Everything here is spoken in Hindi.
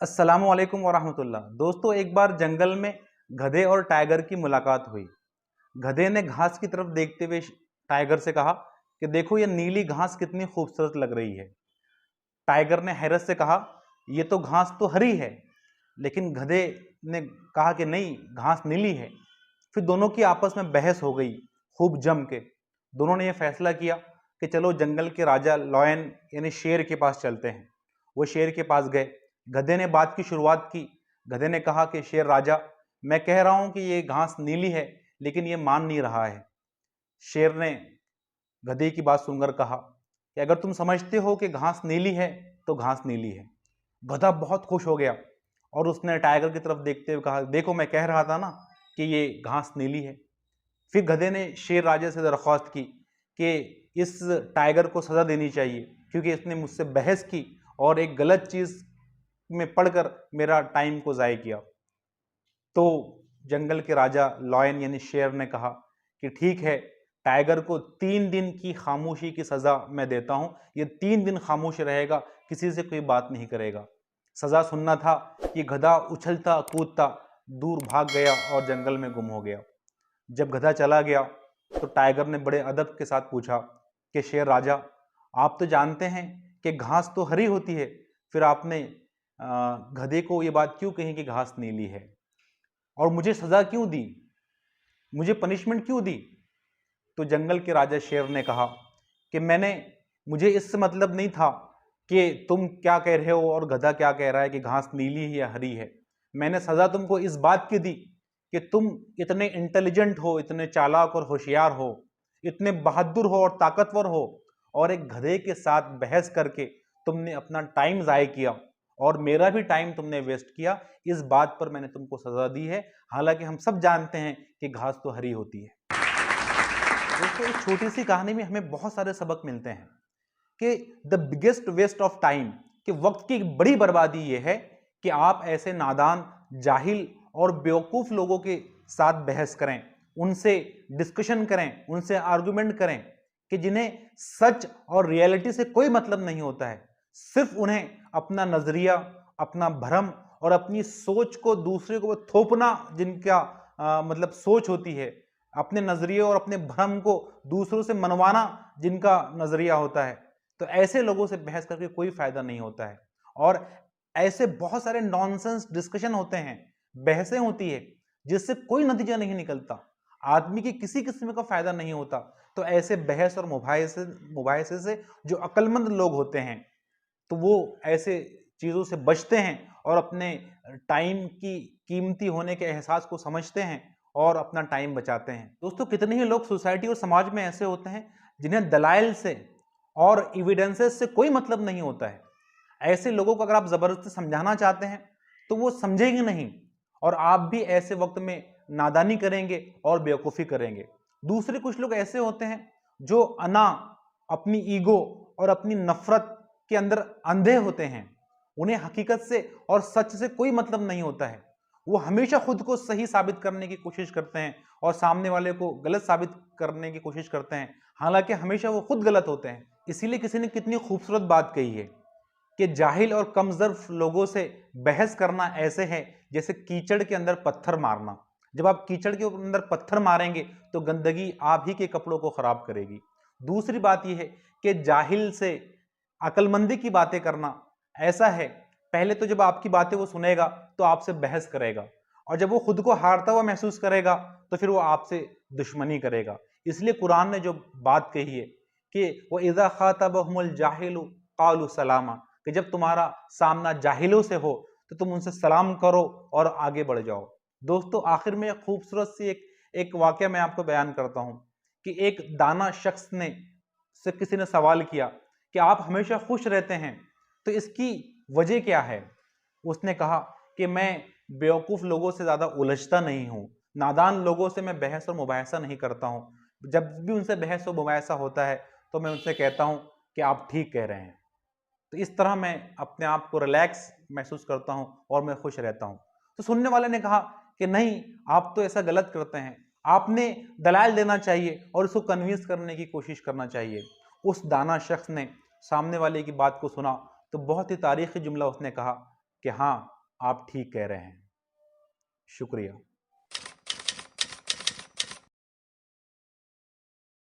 अस्सलामु अलैकुम वरहमतुल्लाह। दोस्तों, एक बार जंगल में गधे और टाइगर की मुलाकात हुई। गधे ने घास की तरफ देखते हुए टाइगर से कहा कि देखो, ये नीली घास कितनी खूबसूरत लग रही है। टाइगर ने हैरत से कहा, ये तो घास तो हरी है। लेकिन गधे ने कहा कि नहीं, घास नीली है। फिर दोनों की आपस में बहस हो गई, खूब जम के। दोनों ने यह फैसला किया कि चलो जंगल के राजा लॉयन यानी शेर के पास चलते हैं। वो शेर के पास गए। गधे ने बात की शुरुआत की। गधे ने कहा कि शेर राजा, मैं कह रहा हूं कि ये घास नीली है, लेकिन ये मान नहीं रहा है। शेर ने गधे की बात सुनकर कहा कि अगर तुम समझते हो कि घास नीली है तो घास नीली है। गधा बहुत खुश हो गया और उसने टाइगर की तरफ देखते हुए कहा, देखो, मैं कह रहा था ना कि ये घास नीली है। फिर गधे ने शेर राजा से दरख्वास्त की कि इस टाइगर को सजा देनी चाहिए, क्योंकि इसने मुझसे बहस की और एक गलत चीज में पढ़कर मेरा टाइम को ज़ाय किया। तो जंगल के राजा लॉयन यानी शेर ने कहा कि ठीक है, टाइगर को 3 दिन की खामोशी की सजा मैं देता हूं। ये 3 दिन खामोश रहेगा, किसी से कोई बात नहीं करेगा। सजा सुनना था कि गधा उछलता कूदता दूर भाग गया और जंगल में गुम हो गया। जब गधा चला गया तो टाइगर ने बड़े अदब के साथ पूछा कि शेर राजा, आप तो जानते हैं कि घास तो हरी होती है, फिर आपने गधे को ये बात क्यों कही कि घास नीली है? और मुझे सजा क्यों दी? मुझे पनिशमेंट क्यों दी? तो जंगल के राजा शेर ने कहा कि मुझे इससे मतलब नहीं था कि तुम क्या कह रहे हो और गधा क्या कह रहा है कि घास नीली है या हरी है। मैंने सजा तुमको इस बात की दी कि तुम इतने इंटेलिजेंट हो, इतने चालाक और होशियार हो, इतने बहादुर हो और ताकतवर हो, और एक गधे के साथ बहस करके तुमने अपना टाइम ज़ाय किया और मेरा भी टाइम तुमने वेस्ट किया। इस बात पर मैंने तुमको सजा दी है। हालांकि हम सब जानते हैं कि घास तो हरी होती है। दोस्तों, इस छोटी सी कहानी में हमें बहुत सारे सबक मिलते हैं कि the biggest waste of time, कि वक्त की बड़ी बर्बादी यह है कि आप ऐसे नादान, जाहिल और बेवकूफ लोगों के साथ बहस करें, उनसे डिस्कशन करें, उनसे आर्गुमेंट करें कि जिन्हें सच और रियलिटी से कोई मतलब नहीं होता है। सिर्फ उन्हें अपना नजरिया, अपना भ्रम और अपनी सोच को दूसरे को थोपना, जिनका मतलब सोच होती है, अपने नजरिए और अपने भ्रम को दूसरों से मनवाना जिनका नजरिया होता है, तो ऐसे लोगों से बहस करके कोई फायदा नहीं होता है। और ऐसे बहुत सारे नॉनसेंस डिस्कशन होते हैं, बहसें होती है, जिससे कोई नतीजा नहीं निकलता, आदमी की किसी किस्म का फायदा नहीं होता। तो ऐसे बहस और मुबाहिसे से जो अक्लमंद लोग होते हैं, तो वो ऐसे चीज़ों से बचते हैं और अपने टाइम की कीमती होने के एहसास को समझते हैं और अपना टाइम बचाते हैं। दोस्तों, कितने ही लोग सोसाइटी और समाज में ऐसे होते हैं जिन्हें दलाइल से और एविडेंसेस से कोई मतलब नहीं होता है। ऐसे लोगों को अगर आप जबरदस्ती समझाना चाहते हैं तो वो समझेंगे नहीं, और आप भी ऐसे वक्त में नादानी करेंगे और बेवकूफ़ी करेंगे। दूसरे कुछ लोग ऐसे होते हैं जो अपनी ईगो और अपनी नफरत के अंदर अंधे होते हैं। उन्हें हकीकत से और सच से कोई मतलब नहीं होता है। वो हमेशा खुद को सही साबित करने की कोशिश करते हैं और सामने वाले को गलत साबित करने की कोशिश करते हैं, हालांकि हमेशा वो खुद गलत होते हैं। इसीलिए किसी ने कितनी खूबसूरत बात कही है कि जाहिल और कमजोर लोगों से बहस करना ऐसे है जैसे कीचड़ के अंदर पत्थर मारना। जब आप कीचड़ के अंदर पत्थर मारेंगे तो गंदगी आप ही के कपड़ों को खराब करेगी। दूसरी बात यह है कि जाहिल से अक्लमंदी की बातें करना ऐसा है, पहले तो जब आपकी बातें वो सुनेगा तो आपसे बहस करेगा, और जब वो खुद को हारता हुआ महसूस करेगा तो फिर वो आपसे दुश्मनी करेगा। इसलिए कुरान ने जो बात कही है कि वो इज़ा खातबहुमुल जाहिलु क़ालू सलामा, कि जब तुम्हारा सामना जाहिलों से हो तो तुम उनसे सलाम करो और आगे बढ़ जाओ। दोस्तों, आखिर में खूबसूरत सी एक वाकया मैं आपको बयान करता हूं कि एक दाना शख्स ने से किसी ने सवाल किया कि आप हमेशा खुश रहते हैं, तो इसकी वजह क्या है? उसने कहा कि मैं बेवकूफ़ लोगों से ज़्यादा उलझता नहीं हूँ, नादान लोगों से मैं बहस और मुबाहिसा नहीं करता हूँ। जब भी उनसे बहस और मुबाहिसा होता है तो मैं उनसे कहता हूँ कि आप ठीक कह रहे हैं। तो इस तरह मैं अपने आप को रिलैक्स महसूस करता हूँ और मैं खुश रहता हूँ। तो सुनने वाले ने कहा कि नहीं, आप तो ऐसा गलत करते हैं, आपने दलाइल देना चाहिए और उसको कन्विंस करने की कोशिश करना चाहिए। उस दाना शख्स ने सामने वाले की बात को सुना तो बहुत ही तारीखी जुमला उसने कहा कि हाँ, आप ठीक कह रहे हैं। शुक्रिया।